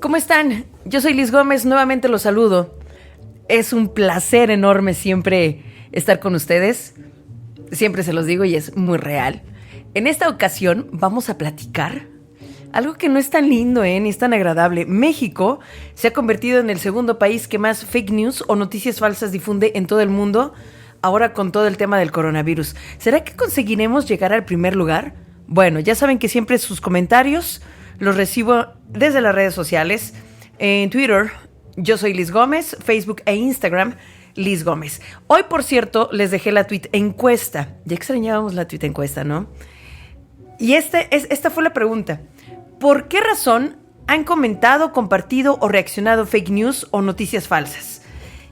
¿Cómo están? Yo soy Liz Gómez, nuevamente los saludo. Es un placer enorme siempre estar con ustedes. Siempre se los digo y es muy real. En esta ocasión vamos a platicar algo que no es tan lindo, ni es tan agradable. México se ha convertido en el segundo país que más fake news o noticias falsas difunde en todo el mundo, ahora con todo el tema del coronavirus. ¿Será que conseguiremos llegar al primer lugar? Bueno, ya saben que siempre sus comentarios los recibo desde las redes sociales. En Twitter, yo soy Liz Gómez, Facebook e Instagram, Liz Gómez. Hoy, por cierto, les dejé la tweet encuesta. Ya extrañábamos la tweet encuesta, ¿no? Y esta fue la pregunta. ¿Por qué razón han comentado, compartido o reaccionado fake news o noticias falsas?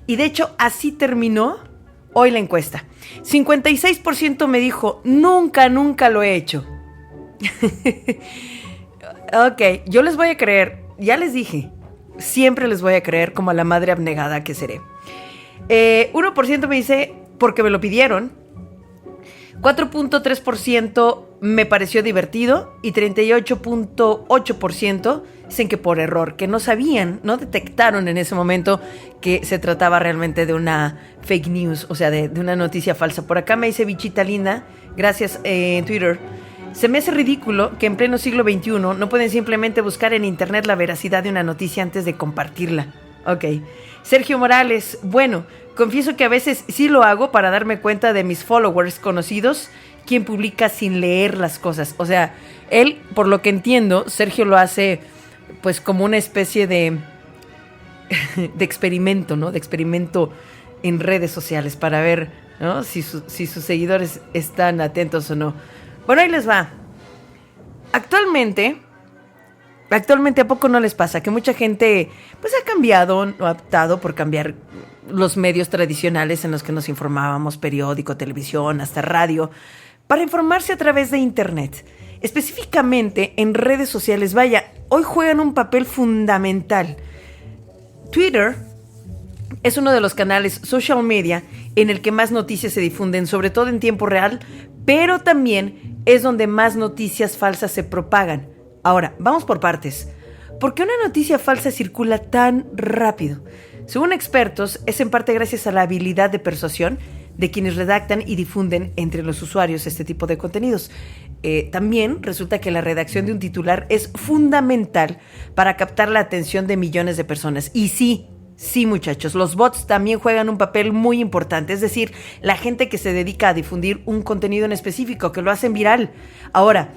Y de hecho, así terminó hoy la encuesta. 56% me dijo, nunca lo he hecho. Ok, yo les voy a creer, ya les dije, siempre les voy a creer como a la madre abnegada que seré. 1% me dice, porque me lo pidieron. 4.3% me pareció divertido y 38.8% dicen que por error, que no sabían, no detectaron en ese momento que se trataba realmente de una fake news, o sea, de una noticia falsa. Por acá me dice Bichita Linda, gracias en Twitter. Se me hace ridículo que en pleno siglo XXI no pueden simplemente buscar en internet la veracidad de una noticia antes de compartirla. Ok. Sergio Morales, bueno, confieso que a veces sí lo hago para darme cuenta de mis followers conocidos, quien publica sin leer las cosas. O sea, él, por lo que entiendo, Sergio lo hace pues como una especie de experimento, ¿no? De experimento en redes sociales para ver, ¿no? Si sus seguidores están atentos o no. Bueno, ahí les va. Actualmente, ¿a poco no les pasa que mucha gente pues ha cambiado o ha optado por cambiar los medios tradicionales en los que nos informábamos, periódico, televisión, hasta radio, para informarse a través de internet? Específicamente en redes sociales, vaya, hoy juegan un papel fundamental. Twitter es uno de los canales social media en el que más noticias se difunden, sobre todo en tiempo real, pero también es donde más noticias falsas se propagan. Ahora, vamos por partes. ¿Por qué una noticia falsa circula tan rápido? Según expertos, es en parte gracias a la habilidad de persuasión de quienes redactan y difunden entre los usuarios este tipo de contenidos. También resulta que la redacción de un titular es fundamental para captar la atención de millones de personas. Y sí, muchachos, los bots también juegan un papel muy importante, es decir, la gente que se dedica a difundir un contenido en específico, que lo hacen viral. Ahora,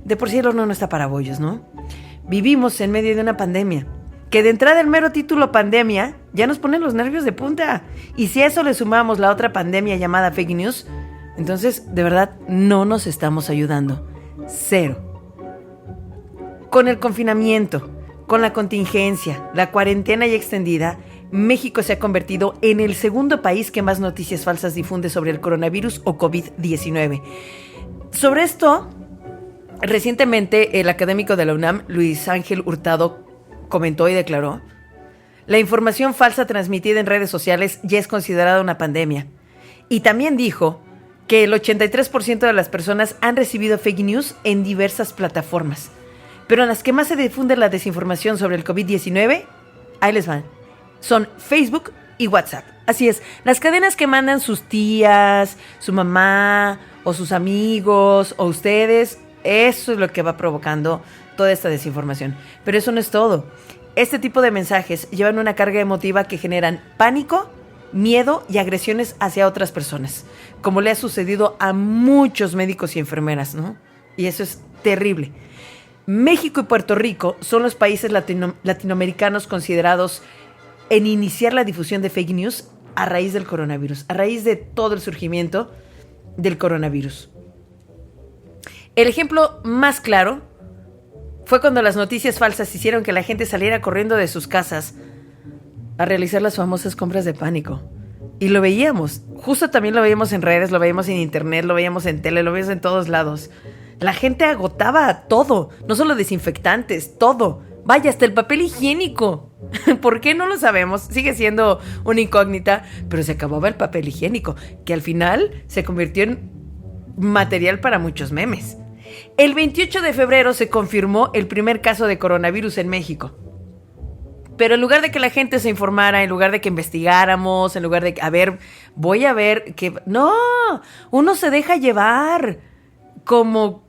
de por sí el horno no está para bollos, ¿no? Vivimos en medio de una pandemia, que de entrada el mero título pandemia ya nos pone los nervios de punta. Y si a eso le sumamos la otra pandemia llamada fake news, entonces de verdad no nos estamos ayudando. Cero. Con el confinamiento, con la contingencia, la cuarentena ya extendida, México se ha convertido en el segundo país que más noticias falsas difunde sobre el coronavirus o COVID-19. Sobre esto, recientemente el académico de la UNAM, Luis Ángel Hurtado, comentó y declaró: la información falsa transmitida en redes sociales ya es considerada una pandemia. Y también dijo que el 83% de las personas han recibido fake news en diversas plataformas. Pero en las que más se difunde la desinformación sobre el COVID-19, ahí les van, son Facebook y WhatsApp. Así es, las cadenas que mandan sus tías, su mamá o sus amigos o ustedes, eso es lo que va provocando toda esta desinformación. Pero eso no es todo. Este tipo de mensajes llevan una carga emotiva que generan pánico, miedo y agresiones hacia otras personas, como le ha sucedido a muchos médicos y enfermeras, ¿no? Y eso es terrible. México y Puerto Rico son los países latinoamericanos considerados en iniciar la difusión de fake news a raíz del coronavirus, a raíz de todo el surgimiento del coronavirus. El ejemplo más claro fue cuando las noticias falsas hicieron que la gente saliera corriendo de sus casas a realizar las famosas compras de pánico. Y lo veíamos, justo también lo veíamos en redes, lo veíamos en internet, lo veíamos en tele, lo veíamos en todos lados. La gente agotaba todo, no solo desinfectantes, todo. Vaya, hasta el papel higiénico. ¿Por qué? No lo sabemos, sigue siendo una incógnita, pero se acababa el papel higiénico, que al final se convirtió en material para muchos memes. El 28 de febrero se confirmó el primer caso de coronavirus en México. Pero en lugar de que la gente se informara, en lugar de que investigáramos, en lugar de que, voy a ver que... No, uno se deja llevar como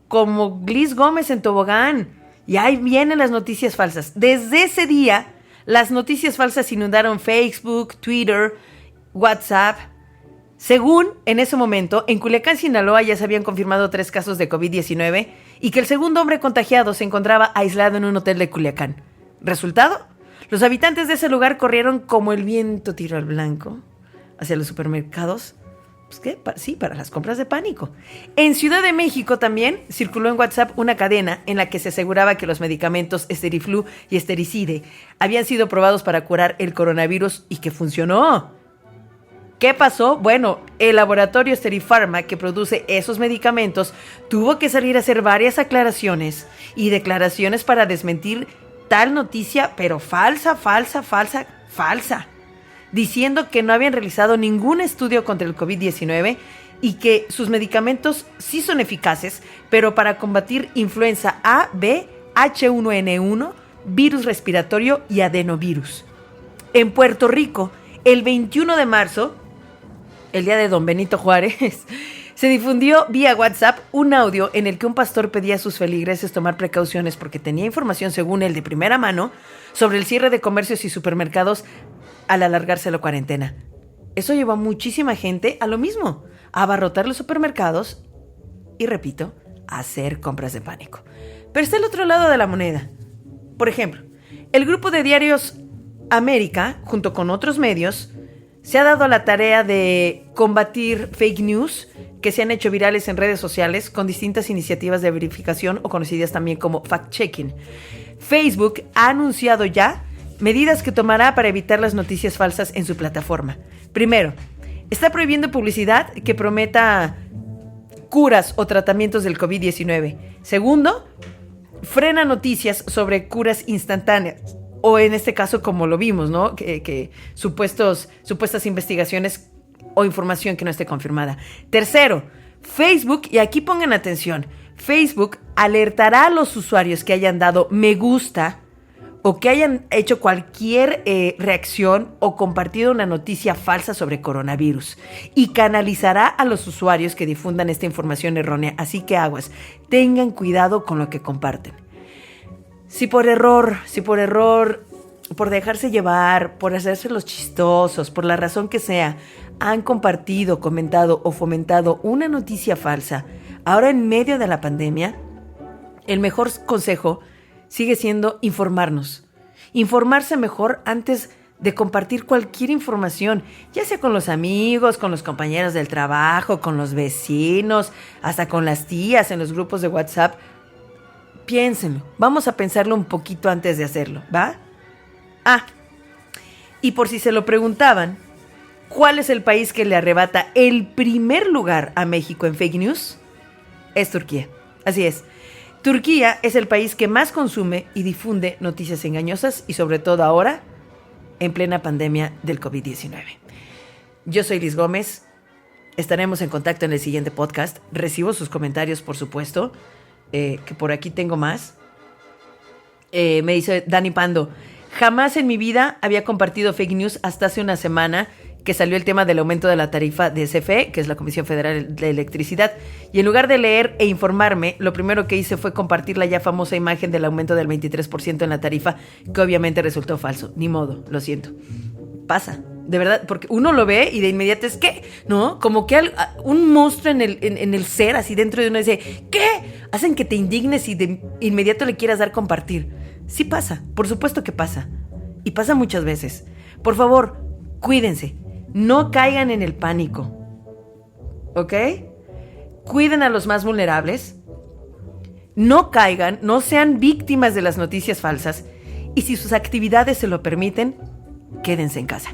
Liz Gómez en tobogán. Y ahí vienen las noticias falsas. Desde ese día, las noticias falsas inundaron Facebook, Twitter, WhatsApp. Según, en ese momento, en Culiacán, Sinaloa, ya se habían confirmado 3 casos de COVID-19 y que el segundo hombre contagiado se encontraba aislado en un hotel de Culiacán. ¿Resultado? Los habitantes de ese lugar corrieron como el viento tiro al blanco hacia los supermercados. Pues, ¿qué? Sí, para las compras de pánico. En Ciudad de México también circuló en WhatsApp una cadena en la que se aseguraba que los medicamentos Esteriflu y Estericide habían sido probados para curar el coronavirus y que funcionó. ¿Qué pasó? Bueno, el laboratorio Esterifarma que produce esos medicamentos tuvo que salir a hacer varias aclaraciones y declaraciones para desmentir tal noticia, pero falsa, diciendo que no habían realizado ningún estudio contra el COVID-19 y que sus medicamentos sí son eficaces, pero para combatir influenza A, B, H1N1, virus respiratorio y adenovirus. En Puerto Rico, el 21 de marzo, el día de Don Benito Juárez, se difundió vía WhatsApp un audio en el que un pastor pedía a sus feligreses tomar precauciones porque tenía información, según él, de primera mano, sobre el cierre de comercios y supermercados al alargarse la cuarentena. Eso llevó a muchísima gente a lo mismo, a abarrotar los supermercados y, repito, a hacer compras de pánico. Pero está el otro lado de la moneda. Por ejemplo, el grupo de diarios América, junto con otros medios, se ha dado la tarea de combatir fake news que se han hecho virales en redes sociales con distintas iniciativas de verificación o conocidas también como fact-checking. Facebook ha anunciado ya medidas que tomará para evitar las noticias falsas en su plataforma. Primero, está prohibiendo publicidad que prometa curas o tratamientos del COVID-19. Segundo, frena noticias sobre curas instantáneas. O en este caso, como lo vimos, ¿no? Que supuestas investigaciones o información que no esté confirmada. Tercero, Facebook, y aquí pongan atención, Facebook alertará a los usuarios que hayan dado me gusta o que hayan hecho cualquier reacción o compartido una noticia falsa sobre coronavirus y canalizará a los usuarios que difundan esta información errónea. Así que aguas, tengan cuidado con lo que comparten. Si por error, por dejarse llevar, por hacerse los chistosos, por la razón que sea, han compartido, comentado o fomentado una noticia falsa, ahora en medio de la pandemia, el mejor consejo sigue siendo informarnos. Informarse mejor antes de compartir cualquier información, ya sea con los amigos, con los compañeros del trabajo, con los vecinos, hasta con las tías en los grupos de WhatsApp. Piénsenlo, vamos a pensarlo un poquito antes de hacerlo, ¿va? Y por si se lo preguntaban, ¿cuál es el país que le arrebata el primer lugar a México en fake news? Es Turquía. Así es. Turquía es el país que más consume y difunde noticias engañosas y sobre todo ahora, en plena pandemia del COVID-19. Yo soy Liz Gómez. Estaremos en contacto en el siguiente podcast. Recibo sus comentarios, por supuesto. Que por aquí tengo más. Me dice Dani Pando: jamás en mi vida había compartido fake news hasta hace una semana que salió el tema del aumento de la tarifa de CFE, que es la Comisión Federal de Electricidad, y en lugar de leer e informarme, lo primero que hice fue compartir la ya famosa imagen del aumento del 23% en la tarifa, que obviamente resultó falso. Ni modo, lo siento. Pasa, de verdad, porque uno lo ve y de inmediato es ¿qué? ¿No? Como que un monstruo en el ser, así dentro de uno dice ¿qué? Hacen que te indignes y de inmediato le quieras dar compartir. Sí pasa, por supuesto que pasa. Y pasa muchas veces. Por favor, cuídense. No caigan en el pánico. ¿Ok? Cuiden a los más vulnerables. No caigan, no sean víctimas de las noticias falsas. Y si sus actividades se lo permiten, quédense en casa.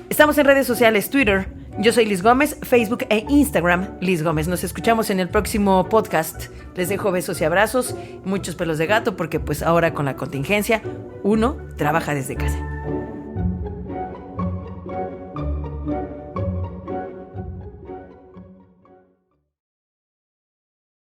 Estamos en redes sociales, Twitter. Yo soy Liz Gómez, Facebook e Instagram, Liz Gómez. Nos escuchamos en el próximo podcast. Les dejo besos y abrazos, muchos pelos de gato, porque pues ahora con la contingencia, uno trabaja desde casa.